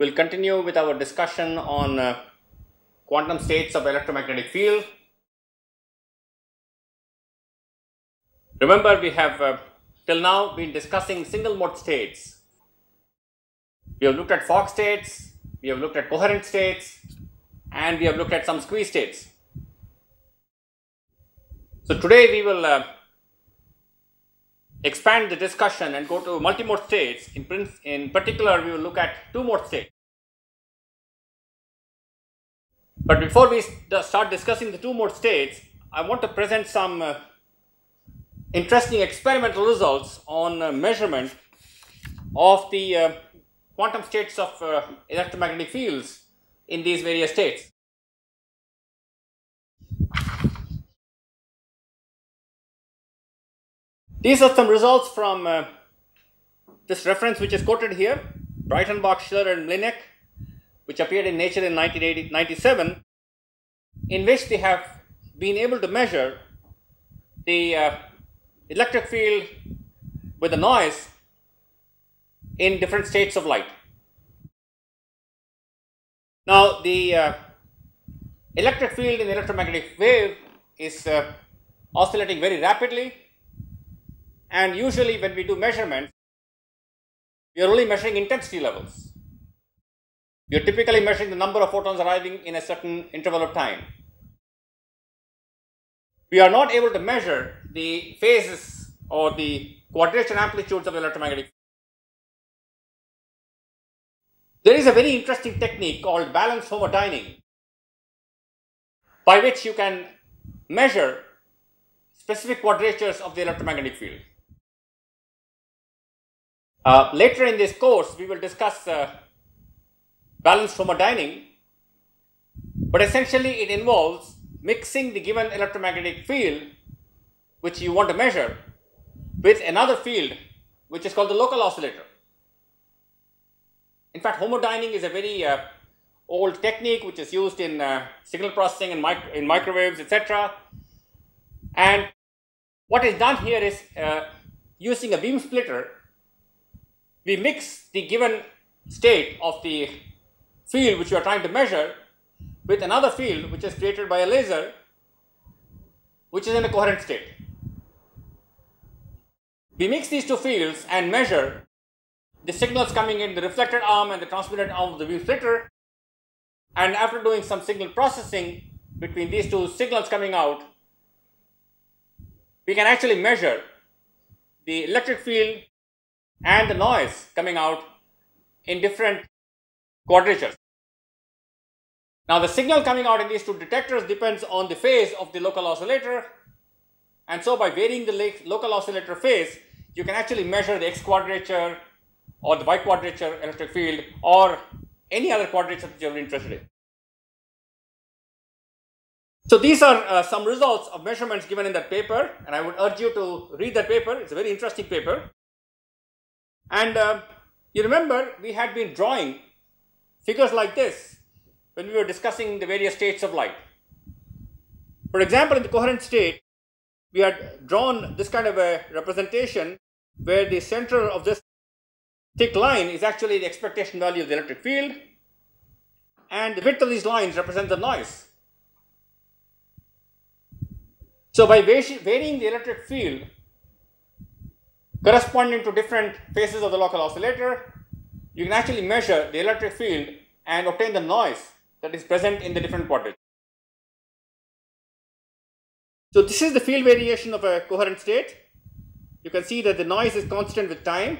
We'll continue with our discussion on quantum states of electromagnetic field. Remember, we have till now been discussing single mode states. We have looked at Fock states, we have looked at coherent states, and we have looked at some squeeze states. So today we will expand the discussion and go to multimode states. In particular, we will look at two-mode states. But before we start discussing the two-mode states, I want to present some interesting experimental results on measurement of the quantum states of electromagnetic fields in these various states. These are some results from this reference which is quoted here, Breitenbach, Schiller and Mlinek, which appeared in Nature in 1997, in which they have been able to measure the electric field with the noise in different states of light. Now, the electric field in the electromagnetic wave is oscillating very rapidly, and usually when we do measurements, we are only measuring intensity levels. We are typically measuring the number of photons arriving in a certain interval of time. We are not able to measure the phases or the quadrature amplitudes of electromagnetic field. There is a very interesting technique called balanced homodyning, by which you can measure specific quadratures of the electromagnetic field. Later in this course, we will discuss balanced homodyning, but essentially it involves mixing the given electromagnetic field, which you want to measure, with another field, which is called the local oscillator. In fact, homodyning is a very old technique which is used in signal processing and in microwaves, etc. And what is done here is using a beam splitter, we mix the given state of the field which you are trying to measure with another field which is created by a laser, which is in a coherent state. We mix these two fields and measure the signals coming in the reflected arm and the transmitted arm of the beam splitter, and after doing some signal processing between these two signals coming out, we can actually measure the electric field and the noise coming out in different quadratures. Now, the signal coming out in these two detectors depends on the phase of the local oscillator, and so by varying the local oscillator phase, you can actually measure the X quadrature or the Y quadrature electric field or any other quadrature that you are interested in. So these are some results of measurements given in that paper, and I would urge you to read that paper. It's a very interesting paper. And you remember we had been drawing figures like this when we were discussing the various states of light. For example, in the coherent state, we had drawn this kind of a representation where the center of this thick line is actually the expectation value of the electric field, and the width of these lines represents the noise. So by varying the electric field corresponding to different phases of the local oscillator, you can actually measure the electric field and obtain the noise that is present in the different quadratures. So this is the field variation of a coherent state. You can see that the noise is constant with time,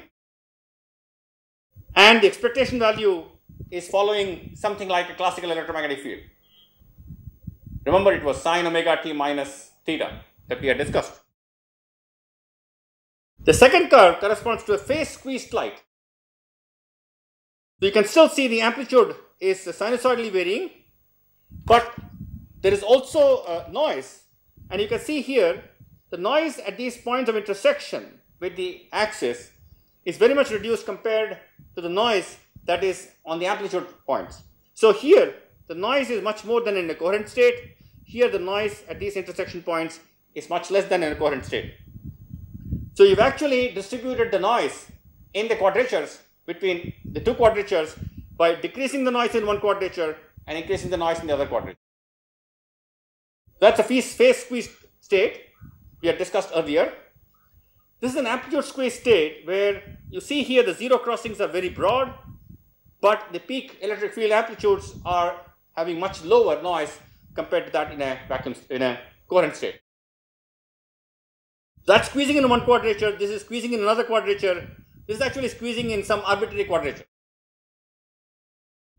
and the expectation value is following something like a classical electromagnetic field. Remember, it was sine omega t minus theta that we had discussed. The second curve corresponds to a phase squeezed light. So you can still see the amplitude is sinusoidally varying, but there is also noise, and you can see here the noise at these points of intersection with the axis is very much reduced compared to the noise that is on the amplitude points. So here the noise is much more than in a coherent state. Here the noise at these intersection points is much less than in a coherent state. So you've actually distributed the noise in the quadratures between the two quadratures by decreasing the noise in one quadrature and increasing the noise in the other quadrature. That's a phase squeezed state we had discussed earlier. This is an amplitude squeezed state where you see here the zero crossings are very broad, but the peak electric field amplitudes are having much lower noise compared to that in a coherent state. That's squeezing in one quadrature, this is squeezing in another quadrature, this is actually squeezing in some arbitrary quadrature.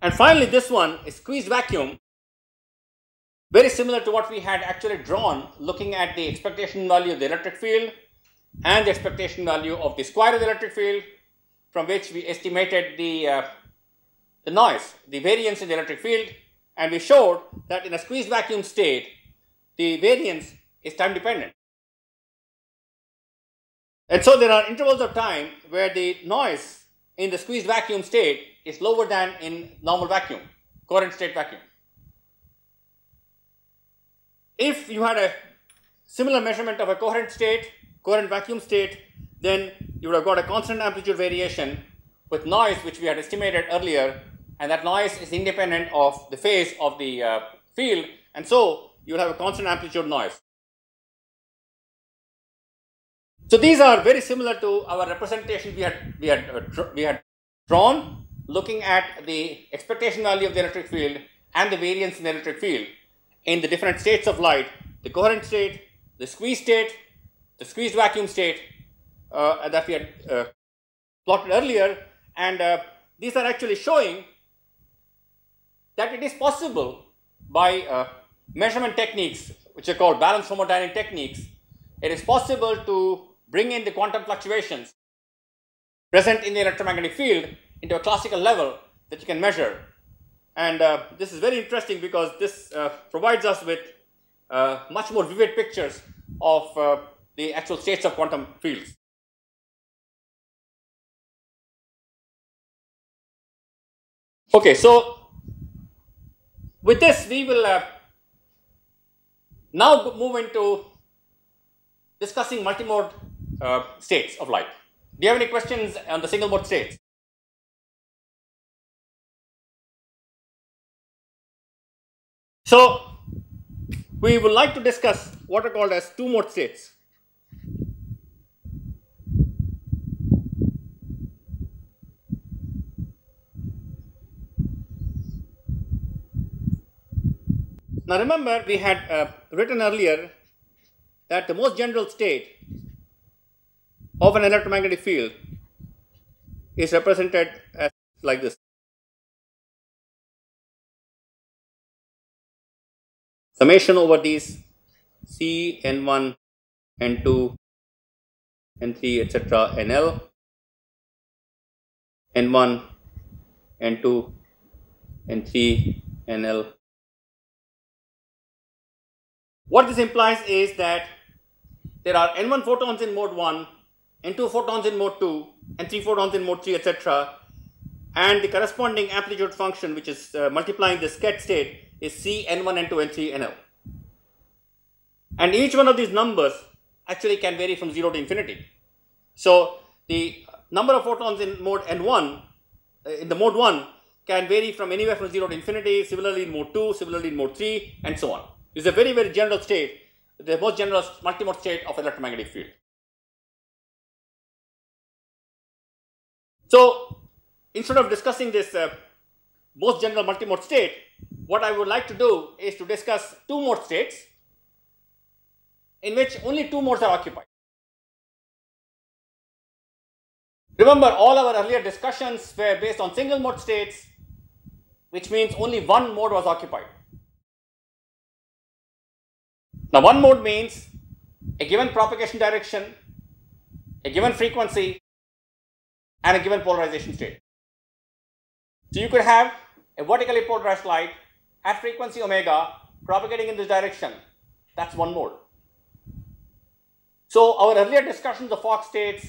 And finally, this one is squeezed vacuum, very similar to what we had actually drawn looking at the expectation value of the electric field and the expectation value of the square of the electric field, from which we estimated the noise, the variance in the electric field, and we showed that in a squeezed vacuum state, the variance is time dependent. And so there are intervals of time where the noise in the squeezed vacuum state is lower than in normal vacuum, coherent state vacuum. If you had a similar measurement of a coherent state, coherent vacuum state, then you would have got a constant amplitude variation with noise which we had estimated earlier, and that noise is independent of the phase of the field, and so you will have a constant amplitude noise. So these are very similar to our representation we had drawn looking at the expectation value of the electric field and the variance in the electric field in the different states of light, the coherent state, the squeezed vacuum state that we had plotted earlier, and these are actually showing that it is possible by measurement techniques which are called balanced homodyning techniques, it is possible to bring in the quantum fluctuations present in the electromagnetic field into a classical level that you can measure. And this is very interesting because this provides us with much more vivid pictures of the actual states of quantum fields. Okay, so with this we will now move into discussing multimode states of light. Do you have any questions on the single mode states? So we would like to discuss what are called as two mode states. Now remember, we had written earlier that the most general state of an electromagnetic field is represented as like this. Summation over these C, N1, N2, N3, etc., NL, N1, N2, N3, NL. What this implies is that there are N1 photons in mode 1, N2 photons in mode 2, N3 photons in mode 3, etc. And the corresponding amplitude function, which is multiplying the Ket state, is C, N1, N2, N3, NL. And each one of these numbers actually can vary from 0 to infinity. So the number of photons in mode N1, in the mode 1, can vary from anywhere from 0 to infinity, similarly in mode 2, similarly in mode 3, and so on. This is a very, very general state, the most general multimode state of electromagnetic field. So instead of discussing this most general multimode state, what I would like to do is to discuss two mode states in which only two modes are occupied. Remember, all our earlier discussions were based on single mode states, which means only one mode was occupied. Now, one mode means a given propagation direction, a given frequency, and a given polarization state. So you could have a vertically polarized light at frequency omega propagating in this direction. That's one mode. So our earlier discussions of Fock states,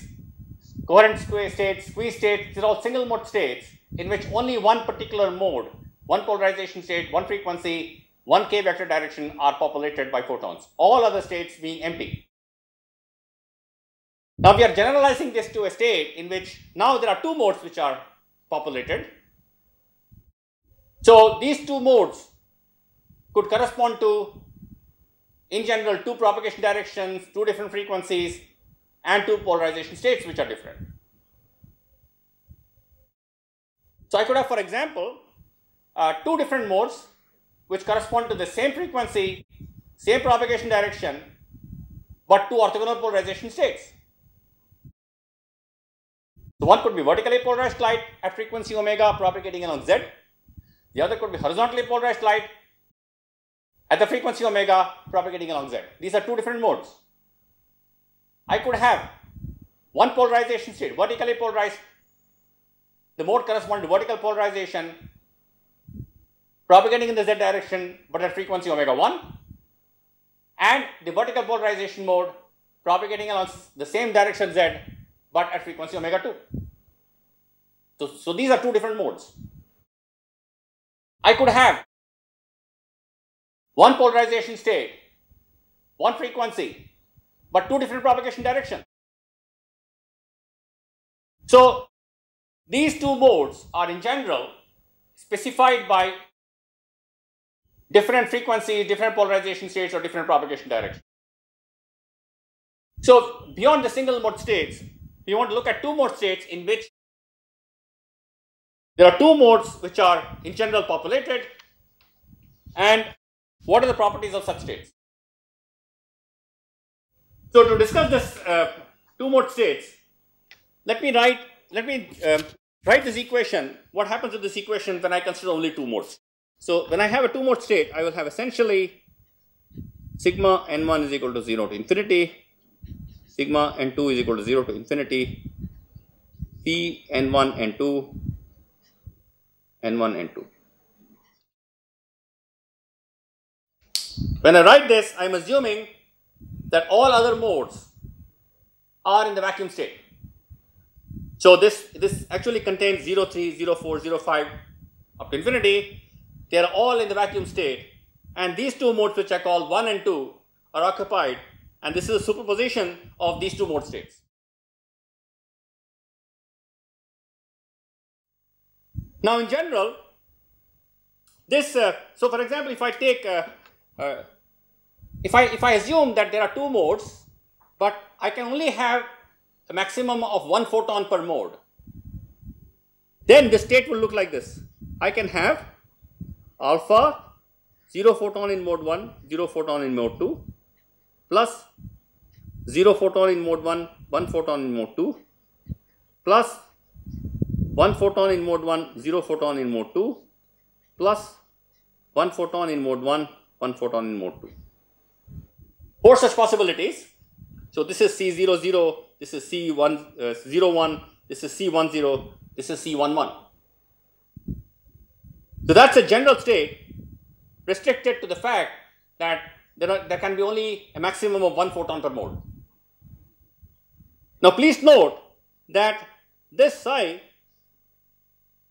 coherent states, squeeze states, these are all single mode states in which only one particular mode, one polarization state, one frequency, one k vector direction are populated by photons, all other states being empty. Now we are generalizing this to a state in which now there are two modes which are populated, So these two modes could correspond to, in general, two propagation directions, two different frequencies, and two polarization states which are different. So I could have, for example, two different modes which correspond to the same frequency, same propagation direction, but two orthogonal polarization states. So one could be vertically polarized light at frequency omega propagating along z. The other could be horizontally polarized light at the frequency omega propagating along z. These are two different modes. I could have one polarization state, vertically polarized. The mode corresponds to vertical polarization propagating in the z direction but at frequency omega 1, and the vertical polarization mode propagating along the same direction z but at frequency omega 2. So these are two different modes. I could have one polarization state, one frequency, but two different propagation directions. So these two modes are in general specified by different frequencies, different polarization states, or different propagation directions. So beyond the single mode states, we want to look at two mode states in which there are two modes which are in general populated, and what are the properties of such states. So to discuss this two mode states, let me write this equation. What happens with this equation when I consider only two modes? So when I have a two mode state, I will have essentially sigma n1 is equal to 0 to infinity, sigma n2 is equal to 0 to infinity, c n1 n2 n1 n2. When I write this, I am assuming that all other modes are in the vacuum state. So this actually contains 0, 3, 0, 4, 0, 5 up to infinity. They are all in the vacuum state, and these two modes which I call 1 and 2 are occupied, and this is a superposition of these two mode states. Now in general, this so for example, if I take if I assume that there are two modes, but I can only have a maximum of one photon per mode, then the state will look like this. I can have alpha 0 photon in mode 1, 0 photon in mode 2, plus 0 photon in mode 1, 1 photon in mode 2, plus 1 photon in mode 1, 0 photon in mode 2, plus 1 photon in mode 1, 1 photon in mode 2. Four such possibilities. So this is C00, this is C01, this is C10, this is C11. So that's a general state restricted to the fact that there can be only a maximum of one photon per mode. Now please note that this psi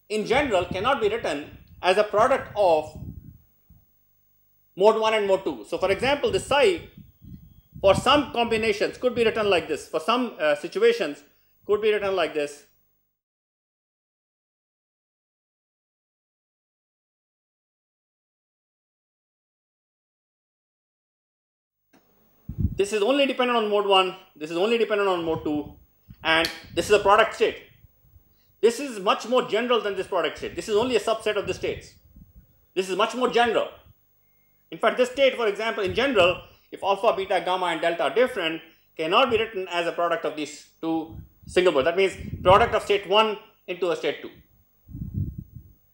in general cannot be written as a product of mode 1 and mode 2. So for example, the psi for some combinations could be written like this, for some situations could be written like this. This is only dependent on mode 1, this is only dependent on mode 2, and this is a product state. This is much more general than this product state. This is only a subset of the states. This is much more general. In fact, this state, for example, in general, if alpha, beta, gamma, and delta are different, cannot be written as a product of these two single modes. That means product of state 1 into a state 2.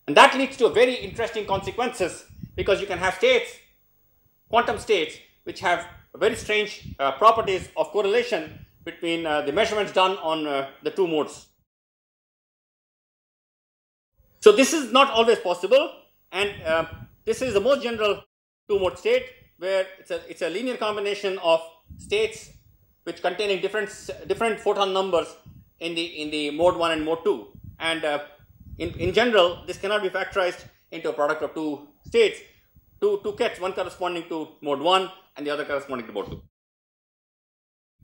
And that leads to a very interesting consequences, because you can have states, quantum states, which have very strange properties of correlation between the measurements done on the two modes. So this is not always possible, and this is the most general two-mode state, where it's a linear combination of states which containing different photon numbers in the mode 1 and mode 2. And in general, this cannot be factorized into a product of two states, two kets, one corresponding to mode 1 and the other corresponding to mode 2.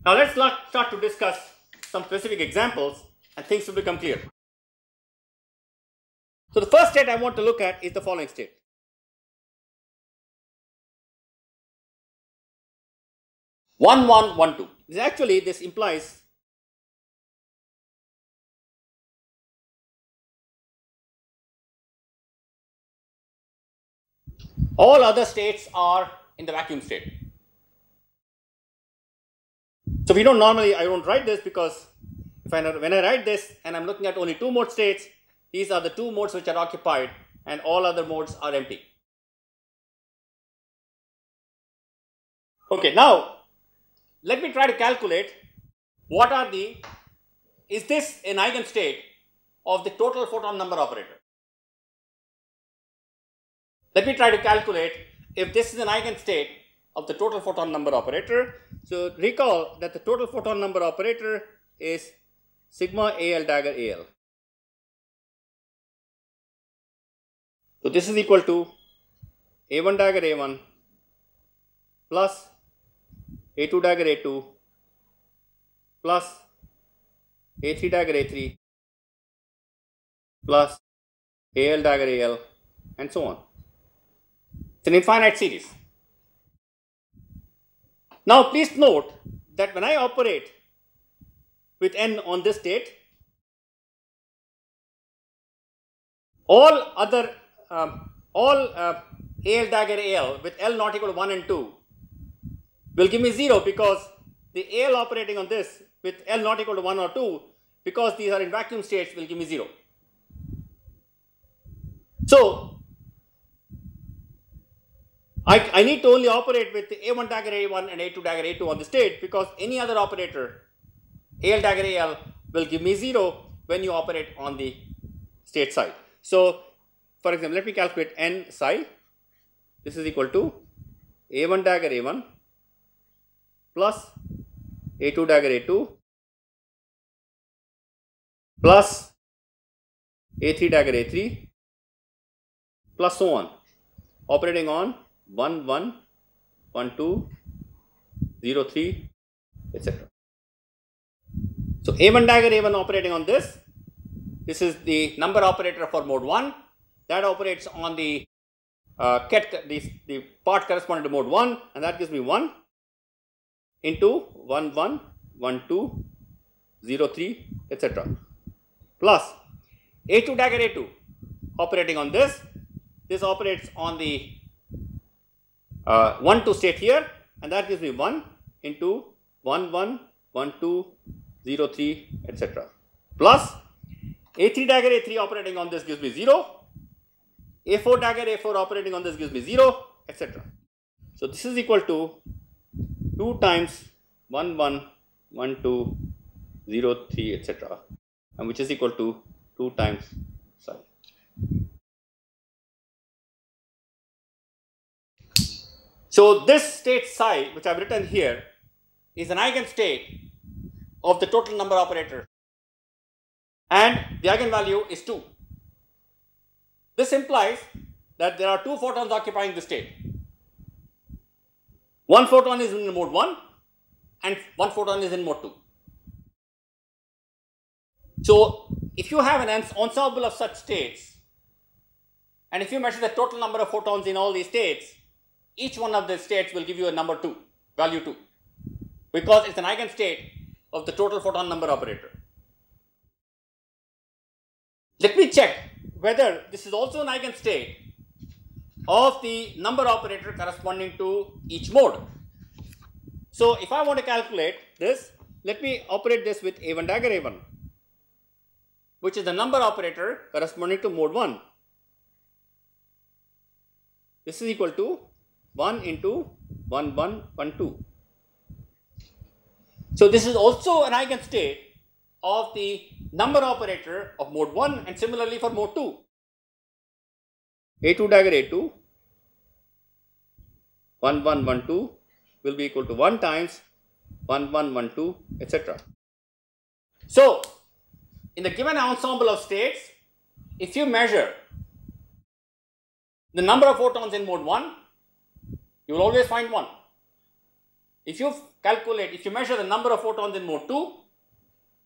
Now let's start to discuss some specific examples, and things will become clear. So the first state I want to look at is the following state. One, one, one, two. Actually, this implies all other states are in the vacuum state. So we don't normally, I don't write this because when I write this and I'm looking at only two mode states, these are the two modes which are occupied and all other modes are empty. Okay, now let me try to calculate what are the, is this an eigenstate of the total photon number operator? Let me try to calculate if this is an eigenstate of the total photon number operator. So recall that the total photon number operator is sigma AL dagger AL. So this is equal to A1 dagger A1 plus A2 dagger A2 plus A3 dagger A3 plus AL dagger AL and so on. It's an infinite series. Now please note that when I operate with n on this state, all other AL dagger AL with L not equal to 1 and 2 will give me 0 because the AL operating on this with L not equal to 1 or 2, because these are in vacuum states, will give me 0. So I need to only operate with the A1 dagger A1 and A2 dagger A2 on the state, because any other operator AL dagger AL will give me 0 when you operate on the state side. So for example, let me calculate n psi. This is equal to A1 dagger A1 plus A2 dagger A2 plus A3 dagger A3 plus so on, operating on 1, 1, 1, 2, 0, 3, etc. So A1 dagger A1 operating on this. This is the number operator for mode 1. That operates on the part corresponding to mode 1, and that gives me 1 into 1, 1, 1, 2, 0, 3, etc. Plus A2 dagger A2 operating on this. This operates on the 1, 2 state here, and that gives me 1 into 1, 1, 1, 2, 0, 3, etc. Plus A3 dagger A3 operating on this gives me 0. A4 dagger A4 operating on this gives me 0, etc. So this is equal to 2 times 1, 1, 1, 2, 0, 3, etc. and which is equal to 2 times psi. So this state psi, which I have written here, is an eigenstate of the total number operator, and the eigenvalue is 2. This implies that there are 2 photons occupying the state. One photon is in mode 1 and one photon is in mode 2. So if you have an ensemble of such states, and if you measure the total number of photons in all these states, each one of the states will give you a number 2, value 2, because it's an eigenstate of the total photon number operator. Let me check whether this is also an eigenstate of the number operator corresponding to each mode. So if I want to calculate this, let me operate this with A1 dagger A1, which is the number operator corresponding to mode 1. This is equal to 1 into 1, 1, 1, 2. So this is also an eigenstate of the number operator of mode 1, and similarly for mode 2. A2 dagger A2 1, 1, 1, 2 will be equal to 1 times 1, 1, 1, 2, etc. So in the given ensemble of states, if you measure the number of photons in mode 1, you will always find 1. If you measure the number of photons in mode 2,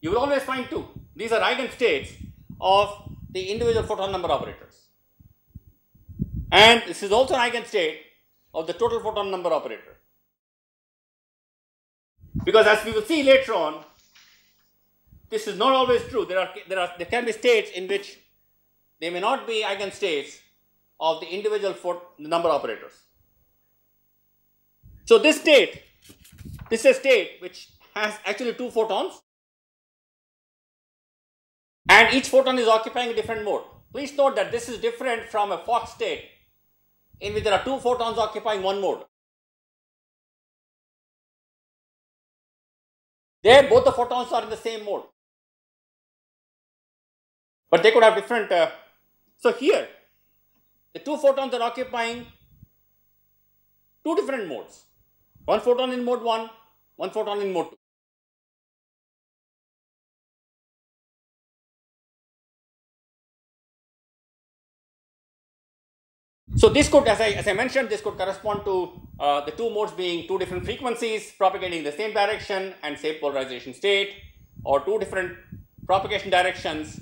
you will always find 2. These are eigenstates of the individual photon number operators. And this is also an eigenstate of the total photon number operator. Because as we will see later on, this is not always true. There can be states in which they may not be eigenstates of the individual number operators. So this state, this is a state which has actually 2 photons, and each photon is occupying a different mode. Please note that this is different from a Fock state in which there are 2 photons occupying one mode. There both the photons are in the same mode, but they could have different. So here the 2 photons are occupying 2 different modes. One photon in mode 1, one photon in mode 2. So this could, as I mentioned, this could correspond to the 2 modes being 2 different frequencies propagating in the same direction and same polarization state, or 2 different propagation directions,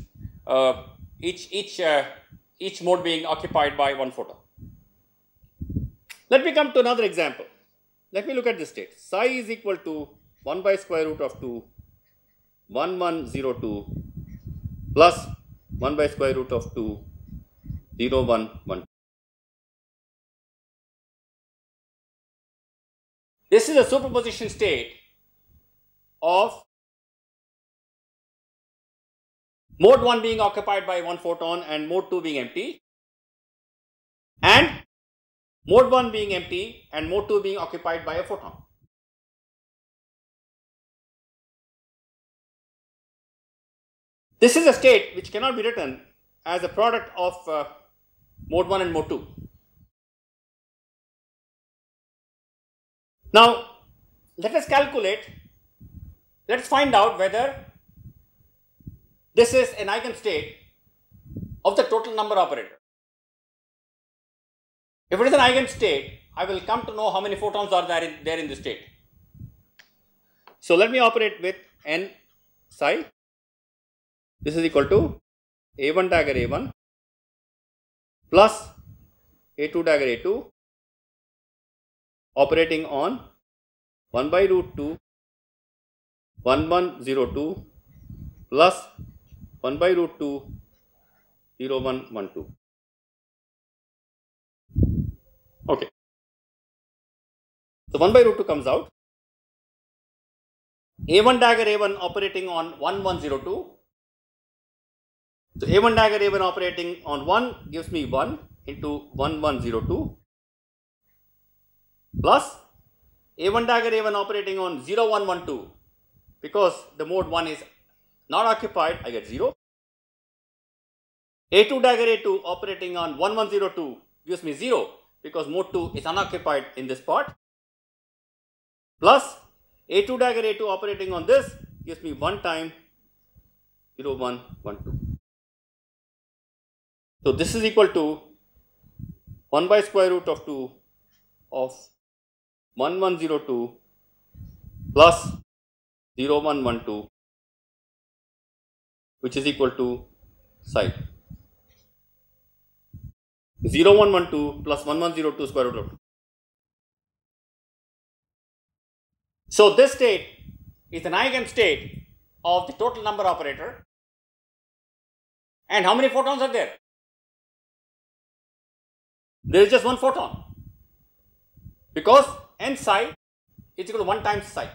each mode being occupied by 1 photon. Let me come to another example. Let me look at this state. Psi is equal to 1 by square root of 2, 1, 1, 0, 2 plus 1 by square root of 2, 0, 1, 1. This is a superposition state of mode 1 being occupied by 1 photon and mode 2 being empty, and mode 1 being empty and mode 2 being occupied by a photon. This is a state which cannot be written as a product of mode 1 and mode 2. Now, let us find out whether this is an eigenstate of the total number operator. If it is an eigenstate, I will come to know how many photons are there in this state. So let me operate with n psi. This is equal to A1 dagger A1 plus A2 dagger A2 operating on 1 by root 2 1102 plus 1 by root 2 0112. Okay. So 1 by root 2 comes out. A1 dagger A1 operating on 1102. So A1 dagger A1 operating on 1 gives me 1 into 1102 plus A1 dagger A1 operating on 0112, because the mode 1 is not occupied, I get 0. A2 dagger A2 operating on 1102 gives me 0 because mode 2 is unoccupied in this part, plus A2 dagger A2 operating on this gives me 1 time 0112. So this is equal to 1 by square root of 2 of 1102 plus 0112, which is equal to psi. 0112 plus 1102 square root of 2. So this state is an eigenstate of the total number operator. And how many photons are there? There is just 1 photon, because n psi is equal to 1 times psi.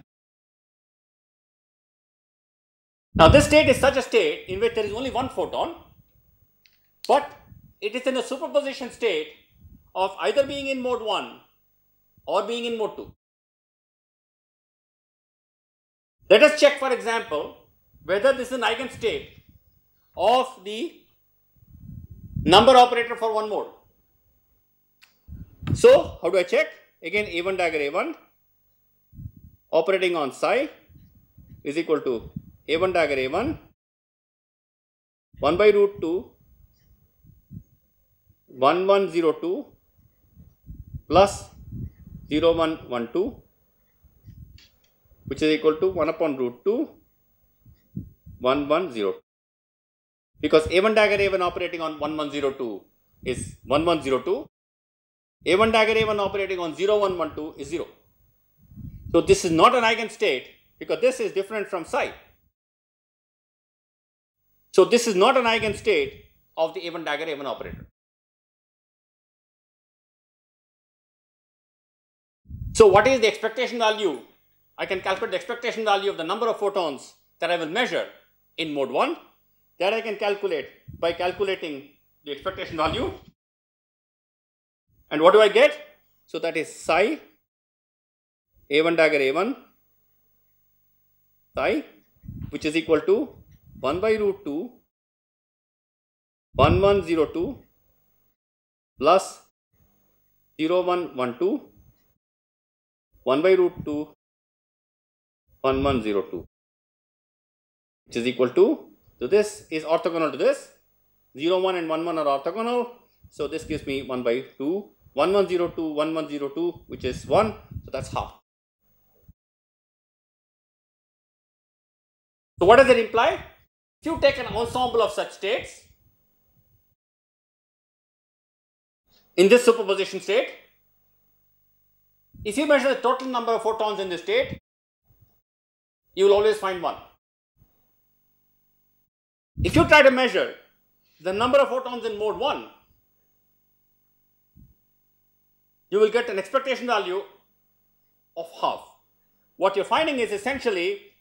Now this state is such a state in which there is only 1 photon, but it is in a superposition state of either being in mode 1 or being in mode 2. Let us check, for example, whether this is an eigenstate of the number operator for one mode. So how do I check? Again, A1 dagger A1 operating on psi is equal to A1 dagger A1 1 by root 2 1102 plus 0112, which is equal to 1 upon root 2 1102. because A1 dagger A1 operating on 1102 is 1102. A1 dagger A1 operating on 0112 is 0. So this is not an eigenstate because this is different from psi. So this is not an eigenstate of the A1 dagger A1 operator. So what is the expectation value? I can calculate the expectation value of the number of photons that I will measure in mode 1. That I can calculate by calculating the expectation value. And what do I get? So that is psi A1 dagger A1 psi, which is equal to 1 by root 2 1102 plus 0112 1 by root 2 1102, which is equal to, so this is orthogonal to this, 01 and 11 are orthogonal, so this gives me 1 by 2, 1102 1102, which is 1, so that's half. So what does it imply? If you take an ensemble of such states in this superposition state, if you measure the total number of photons in this state, you will always find 1. If you try to measure the number of photons in mode 1, you will get an expectation value of half. What you're finding is essentially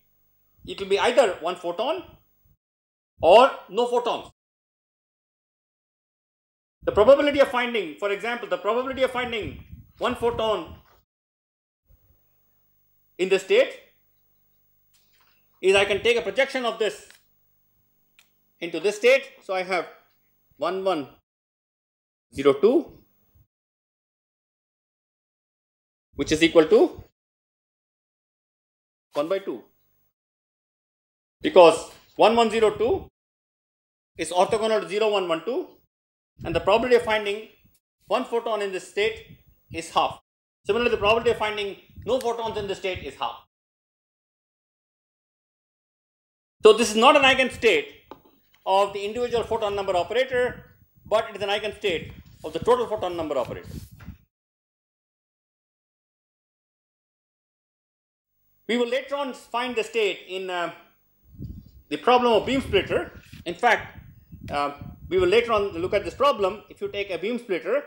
it will be either 1 photon or no photons. The probability of finding, for example, the probability of finding 1 photon in this state is I can take a projection of this into this state. So I have 1102, which is equal to 1 by 2, because 1102 is orthogonal to 0112 and the probability of finding 1 photon in this state is half. Similarly, the probability of finding no photons in this state is half. So this is not an eigenstate of the individual photon number operator, but it is an eigenstate of the total photon number operator. We will later on find the state in the problem of beam splitter. In fact, we will later on look at this problem. If you take a beam splitter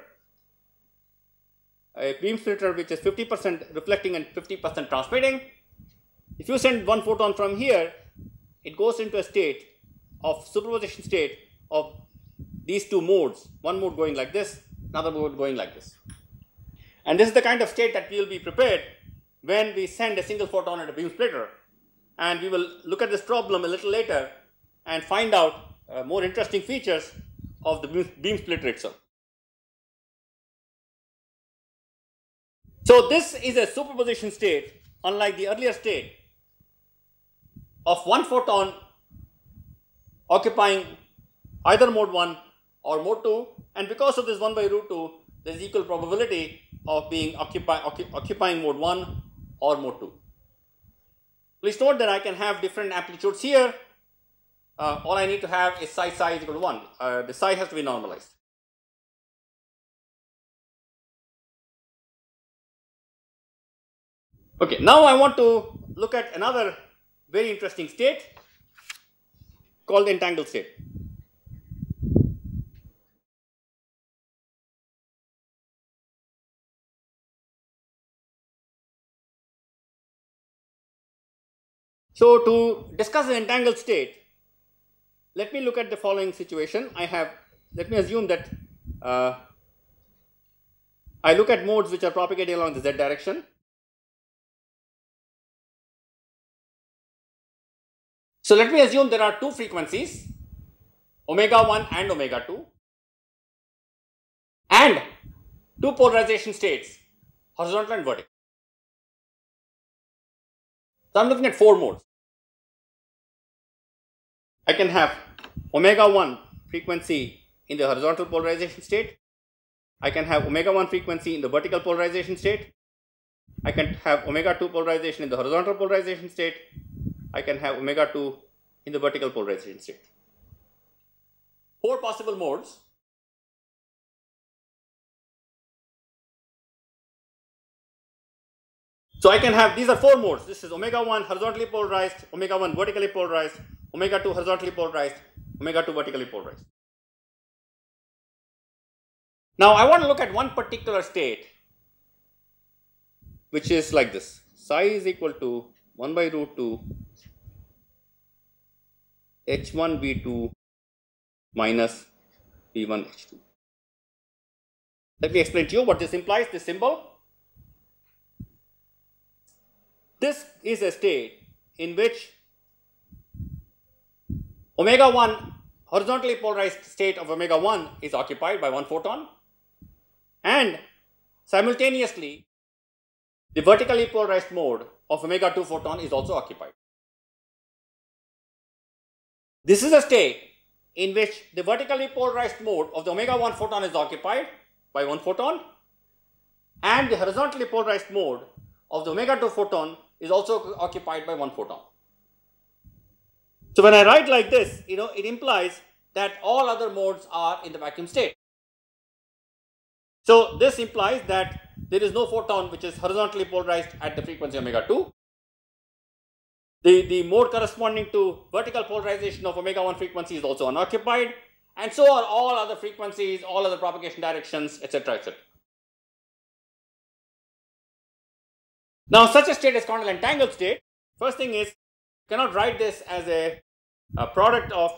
which is 50% reflecting and 50% transmitting, if you send 1 photon from here, it goes into a state of superposition state of these 2 modes, one mode going like this, another mode going like this. And this is the kind of state that we will be prepared when we send a single photon at a beam splitter. And we will look at this problem a little later and find out more interesting features of the beam splitter itself. So this is a superposition state, unlike the earlier state of 1 photon occupying either mode 1 or mode 2, and because of this 1 by root 2, there is equal probability of being occupying mode 1 or mode 2. Please note that I can have different amplitudes here. All I need to have is psi is equal to 1. The psi has to be normalized. Okay, now I want to look at another very interesting state called the entangled state. So to discuss the entangled state, let me look at the following situation. Let me assume that I look at modes which are propagating along the z direction. So let me assume there are 2 frequencies, omega 1 and omega 2, and 2 polarization states, horizontal and vertical. So I am looking at 4 modes. I can have omega 1 frequency in the horizontal polarization state. I can have omega 1 frequency in the vertical polarization state. I can have omega 2 polarization in the horizontal polarization state. I can have omega 2 in the vertical polarization state. 4 possible modes. So I can have, these are 4 modes. This is omega 1 horizontally polarized, omega 1 vertically polarized, omega 2 horizontally polarized, omega 2 vertically polarized. Now I want to look at one particular state, which is like this. Psi is equal to 1 by root 2 H1 V2 minus V1 H2. Let me explain to you what this implies, this symbol. This is a state in which omega 1 horizontally polarized state of omega 1 is occupied by 1 photon, and simultaneously the vertically polarized mode of omega 2 photon is also occupied. This is a state in which the vertically polarized mode of the omega 1 photon is occupied by 1 photon, and the horizontally polarized mode of the omega 2 photon is also occupied by 1 photon. So when I write like this, it implies that all other modes are in the vacuum state. So this implies that there is no photon which is horizontally polarized at the frequency omega 2. The mode corresponding to vertical polarization of omega 1 frequency is also unoccupied, and so are all other frequencies, all other propagation directions, etc., etc. Now such a state is called an entangled state. First thing is, you cannot write this as a product of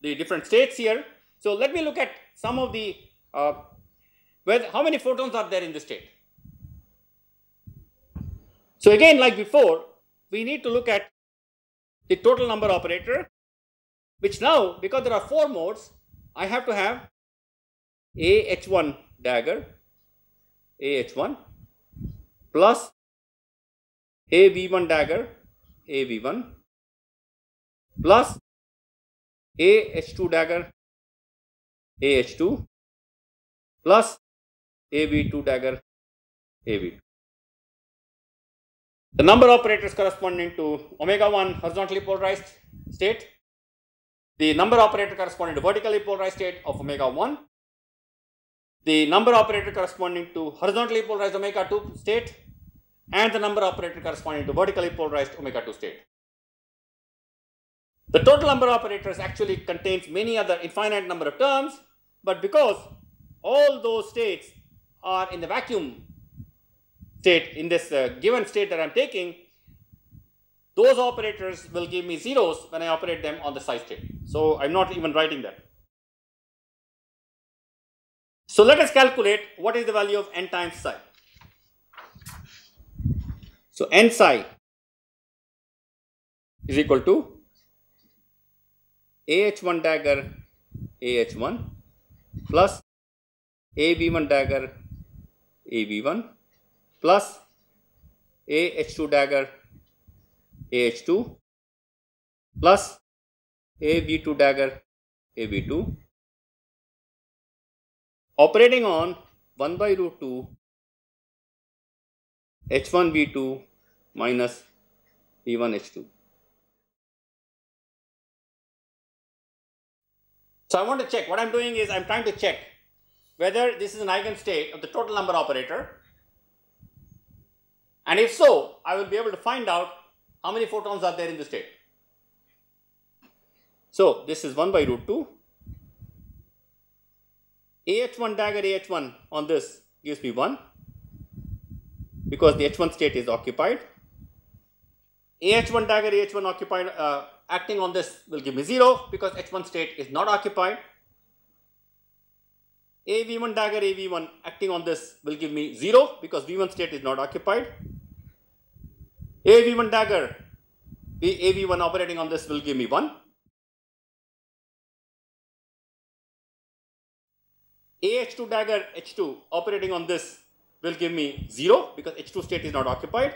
the different states here. So let me look at some of the, how many photons are there in this state. So again, like before, we need to look at the total number operator, which now, because there are 4 modes, I have to have AH1 dagger, AH1, plus AV1 dagger, AV1, plus AH2 dagger, AH2, plus AV2 dagger, AV2. The number operators corresponding to omega 1 horizontally polarized state, the number operator corresponding to vertically polarized state of omega 1, the number operator corresponding to horizontally polarized omega 2 state, and the number operator corresponding to vertically polarized omega 2 state. The total number of operators actually contains many other infinite number of terms, but because all those states are in the vacuum state, in this given state that I am taking, those operators will give me zeros when I operate them on the psi state. So I am not even writing that. So let us calculate what is the value of n times psi. So n psi is equal to AH1 dagger AH1 plus AV1 dagger AV1 plus AH2 dagger AH2 plus AV2 dagger AV2 operating on 1 by root 2 H1 V2 minus V1 H2. So I want to check, what I am doing is I am trying to check whether this is an eigenstate of the total number operator, and if so, I will be able to find out how many photons are there in the state. So this is 1 by root 2. AH1 dagger AH1 on this gives me 1 because the H1 state is occupied. AH1 dagger AH1 occupied acting on this will give me 0 because H1 state is not occupied. AV1 dagger AV1 acting on this will give me 0 because V1 state is not occupied. AV1 dagger AV1 operating on this will give me 1. AH2 dagger H2 operating on this will give me 0 because H2 state is not occupied.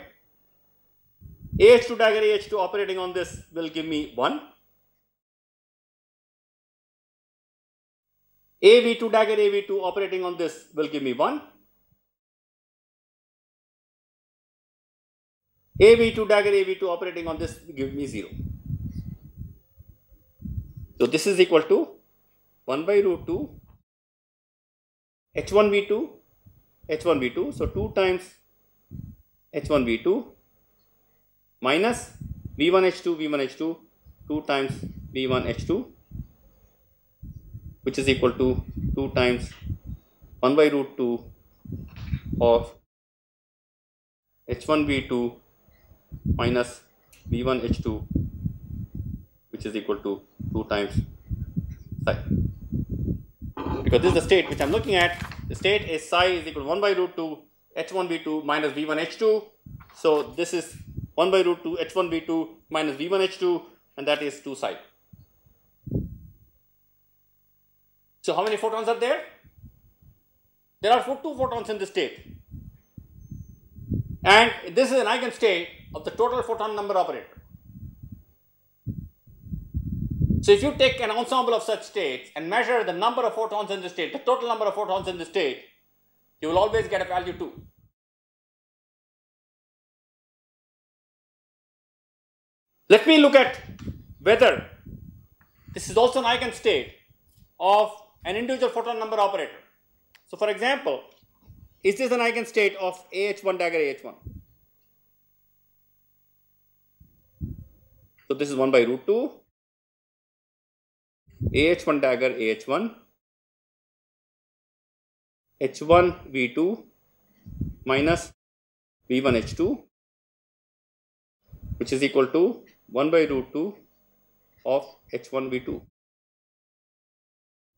AH2 dagger AH2 operating on this will give me 1. AV2 dagger AV2 operating on this will give me 1. AV2 dagger AV2 operating on this will give me 0. So this is equal to 1 by root 2 h1 v2 h1 v2. So 2 times h1 v2 minus v1 h2 v1 h2 2 times v1 h2, which is equal to 2 times 1 by root 2 of h1 v2 minus v1 h2, which is equal to 2 times psi. Because this is the state which I am looking at. The state is psi is equal to 1 by root 2 h1 v2 minus v1 h2. So this is 1 by root 2 h1 v2 minus v1 h2, and that is 2 psi. So how many photons are there? There are 2 photons in this state, and this is an eigenstate of the total photon number operator. So if you take an ensemble of such states and measure the number of photons in the state, the total number of photons in the state, you will always get a value 2. Let me look at whether this is also an eigenstate of an individual photon number operator. So for example, is this an eigenstate of AH1 dagger AH1? So this is 1 by root 2 AH1 dagger AH1 H1 V2 minus V1 H2, which is equal to 1 by root 2 of H1 V2.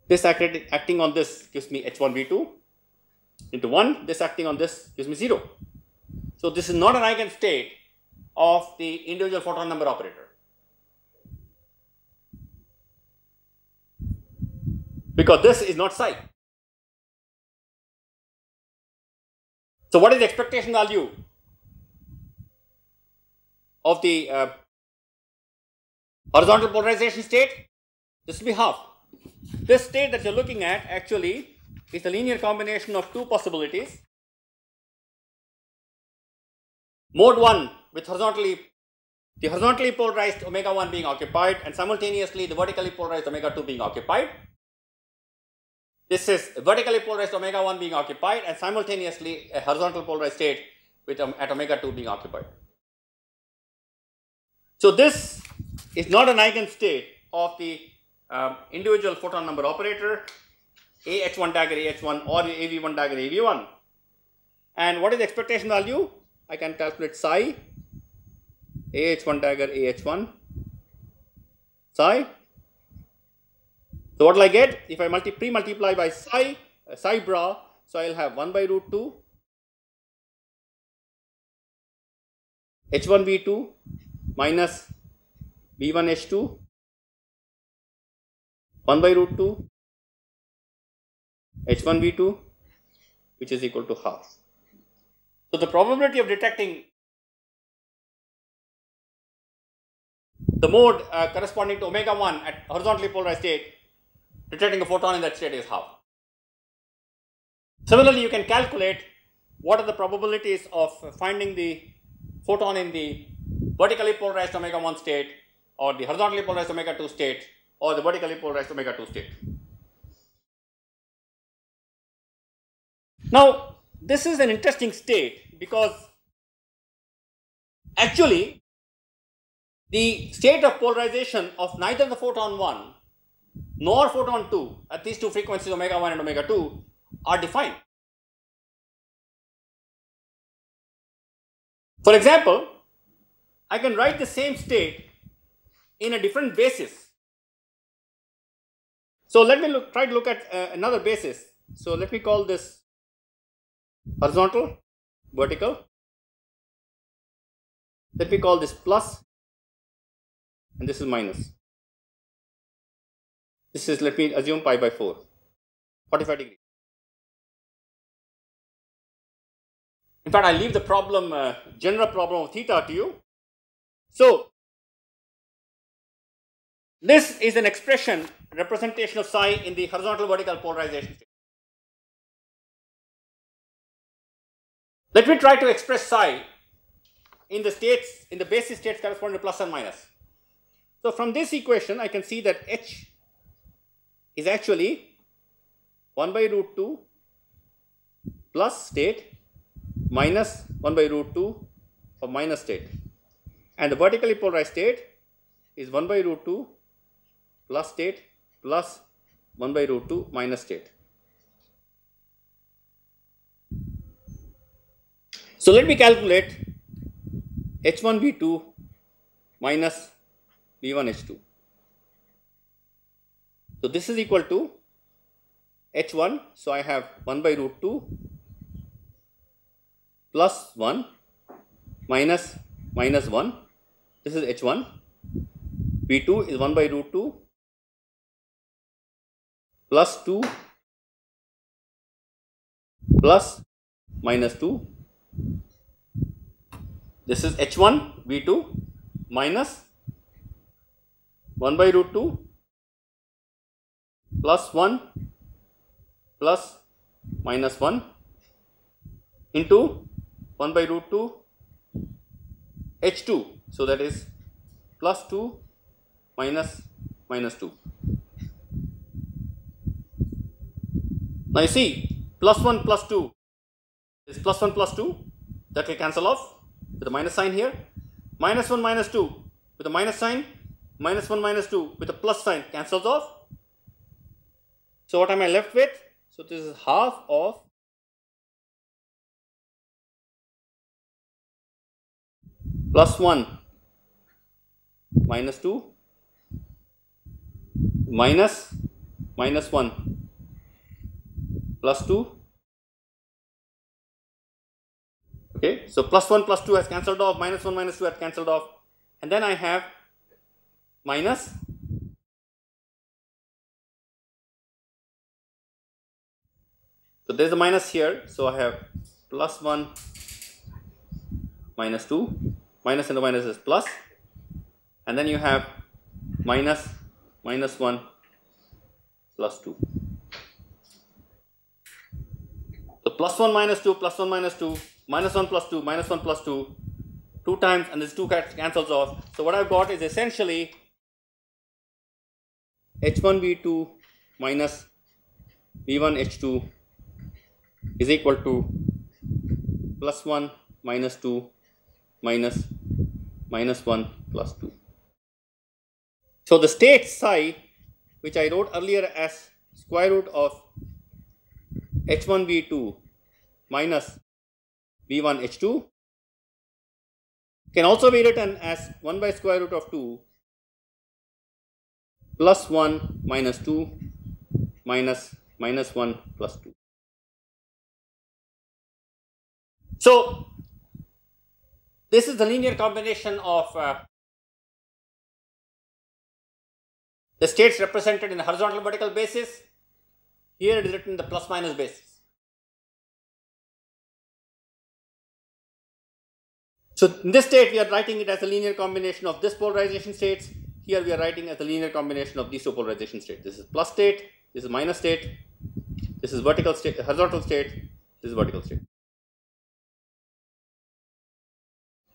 This acting on this gives me H1 V2 into 1. This acting on this gives me 0. So this is not an eigenstate of the individual photon number operator, because this is not psi. So what is the expectation value of the horizontal polarization state? This will be half. This state that you are looking at actually is a linear combination of 2 possibilities. Mode 1 with the horizontally polarized omega 1 being occupied, and simultaneously the vertically polarized omega 2 being occupied. This is vertically polarized omega 1 being occupied and simultaneously a horizontal polarized state with at omega 2 being occupied. So this is not an eigenstate of the individual photon number operator AH1 dagger AH1 or AV1 dagger AV1. And what is the expectation value? I can calculate psi AH1 dagger AH1 psi. So what will I get? If I pre-multiply by psi bra, so I will have 1 by root 2 H1 V2 minus V1 H2 1 by root 2 H1 V2, which is equal to half. So the probability of detecting the mode corresponding to omega 1 at horizontally polarized state, detecting a photon in that state, is half. Similarly, you can calculate what are the probabilities of finding the photon in the vertically polarized omega 1 state, or the horizontally polarized omega 2 state, or the vertically polarized omega 2 state. Now, this is an interesting state because actually the state of polarization of neither the photon 1 nor photon 2 at these 2 frequencies omega 1 and omega 2 are defined. For example, I can write the same state in a different basis. So let me try to look at another basis. So let me call this horizontal, vertical. Let me call this plus, and this is minus. This is, let me assume pi by 4, 45 degrees. In fact, I leave the problem, general problem of theta to you. So this is an expression, representation of psi in the horizontal vertical polarization state. Let me try to express psi in the states, in the basis states corresponding to plus and minus. So from this equation, I can see that H is actually 1 by root 2 plus state minus 1 by root 2 of minus state, and the vertically polarized state is 1 by root 2 plus state plus 1 by root 2 minus state. So let me calculate H1 V2 minus V1 H2. So this is equal to H1, so I have 1 by root 2 plus 1 minus 1, this is H1. V2 is 1 by root 2 plus 2 plus minus 2. This is H1 V2 minus 1 by root 2 plus 1 plus minus 1 into 1 by root 2 H2. So that is plus 2 minus 2. Now you see, plus 1 plus 2 is plus 1 plus 2, that will cancel off with the minus sign here. Minus 1 minus 2 with the minus sign, minus 1 minus 2 with the plus sign cancels off. So what am I left with? So this is half of plus 1 minus 2 minus 1 plus 2. Okay, so plus 1 plus 2 has cancelled off, minus 1 minus 2 has cancelled off, and then I have minus so there is a minus here, so I have plus 1 minus 2, minus into minus is plus, and then you have minus 1 plus 2. So plus 1 minus 2 plus 1 minus 2 minus 1 plus 2 minus 1 plus 2 2 times, and this 2 cancels off. So what I've got is essentially H1 V2 minus V1 H2 is equal to plus 1 minus 2 minus 1 plus 2. So the state psi, which I wrote earlier as square root of H1 V2 minus V1 H2, can also be written as 1 by square root of 2 plus 1 minus 2 minus 1 plus 2. So this is the linear combination of the states represented in the horizontal vertical basis. Here it is written in the plus minus basis. So in this state we are writing it as a linear combination of this polarization states. Here we are writing as a linear combination of these two polarization states. This is plus state, this is minus state, this is vertical state, horizontal state, this is vertical state.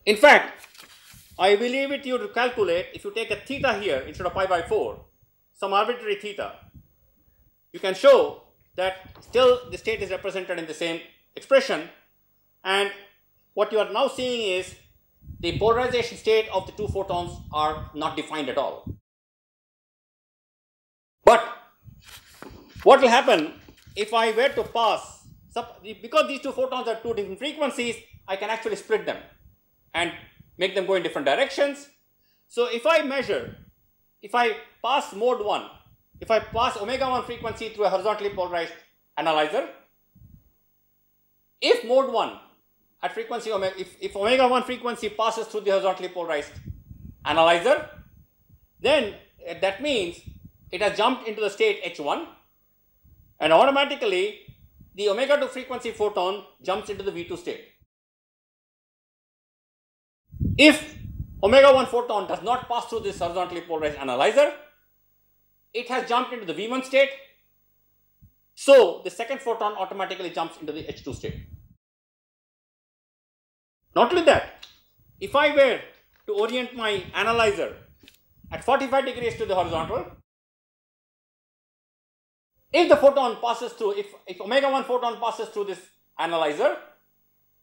In fact, I will leave it to you to calculate. If you take a theta here instead of pi by 4, some arbitrary theta, you can show that still the state is represented in the same expression, and what you are now seeing is the polarization state of the two photons are not defined at all. But what will happen if I were to pass, because these two photons are two different frequencies, I can actually split them and make them go in different directions. So if I measure, if I pass mode 1, if I pass omega 1 frequency through a horizontally polarized analyzer, if mode 1 at frequency omega, if omega 1 frequency passes through the horizontally polarized analyzer, then that means it has jumped into the state H1, and automatically the omega 2 frequency photon jumps into the V2 state. If omega 1 photon does not pass through this horizontally polarized analyzer, it has jumped into the V1 state, so the second photon automatically jumps into the H2 state. Not only that, if I were to orient my analyzer at 45 degrees to the horizontal, if the photon passes through, if omega 1 photon passes through this analyzer,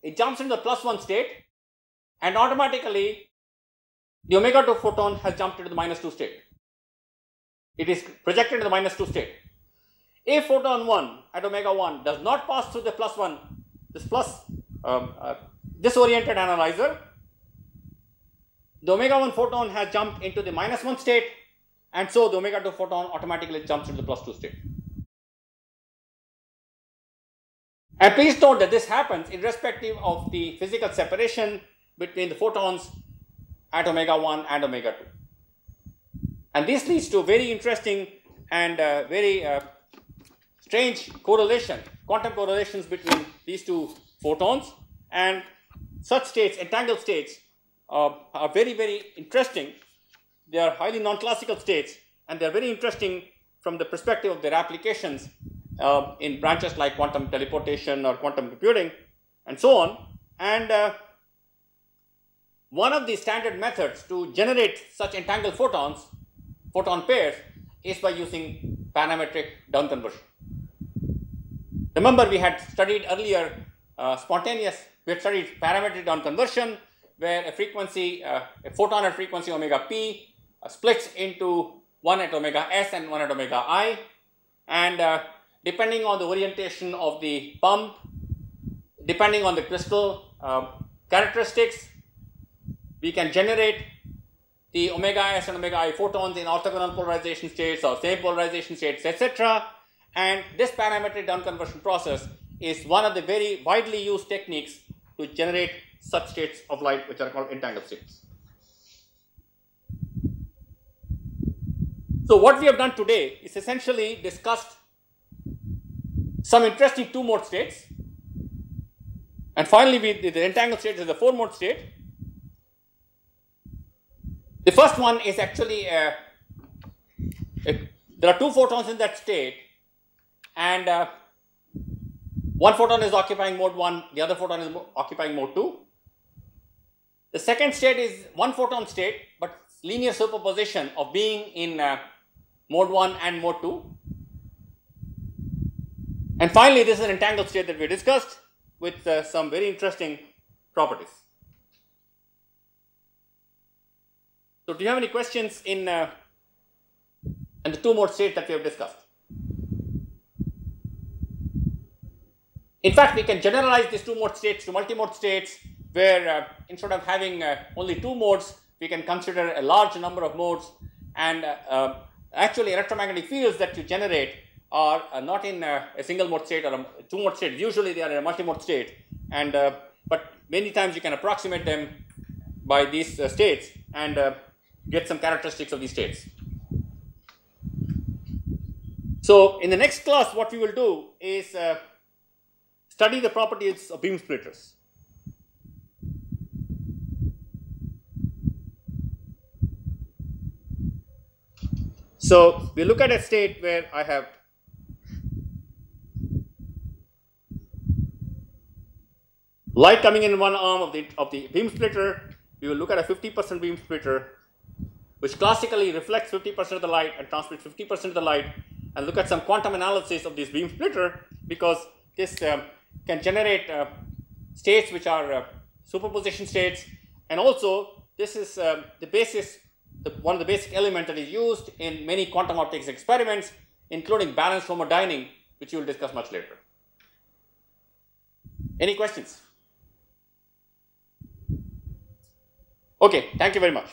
it jumps into the +1 state, and automatically the omega 2 photon has jumped into the -2 state. It is projected to the -2 state. If photon 1 at omega 1 does not pass through the +1, disoriented analyzer, the omega 1 photon has jumped into the -1 state, and so the omega 2 photon automatically jumps into the +2 state. And please note that this happens irrespective of the physical separation between the photons at omega 1 and omega 2. And this leads to very interesting and very strange correlation, quantum correlations between these two photons, and such states, entangled states, are very, very interesting. They are highly non-classical states, and they are very interesting from the perspective of their applications in branches like quantum teleportation or quantum computing and so on. And one of the standard methods to generate such entangled photons, photon pairs, is by using parametric down conversion. Remember, we had studied earlier we had studied parametric down conversion, where a frequency, a photon at frequency omega p splits into one at omega s and one at omega I, and depending on the orientation of the pump, depending on the crystal characteristics, we can generate the omega s and omega I photons in orthogonal polarization states or same polarization states, etc. And this parametric down conversion process is one of the very widely used techniques to generate such states of light, which are called entangled states. So what we have done today is essentially discussed some interesting 2-mode states, and finally the entangled state is the 4-mode state. The first one is actually there are 2 photons in that state, and one photon is occupying mode 1, the other photon is occupying mode 2. The second state is 1 photon state, but linear superposition of being in mode 1 and mode 2. And finally, this is an entangled state that we discussed with some very interesting properties. So do you have any questions in the 2-mode state that we have discussed? In fact, we can generalize these 2-mode states to multimode states, where instead of having only 2 modes, we can consider a large number of modes, and actually electromagnetic fields that you generate are not in a single mode state or a 2-mode state. Usually they are in a multimode state, and but many times you can approximate them by these states and get some characteristics of these states. So in the next class, what we will do is study the properties of beam splitters. So we look at a state where I have light coming in one arm of the beam splitter. We will look at a 50% beam splitter, which classically reflects 50% of the light and transmits 50% of the light, and look at some quantum analysis of this beam splitter, because this can generate states which are superposition states, and also this is the basis, one of the basic elements that is used in many quantum optics experiments, including balanced homodyning, which we will discuss much later. Any questions? Okay, thank you very much.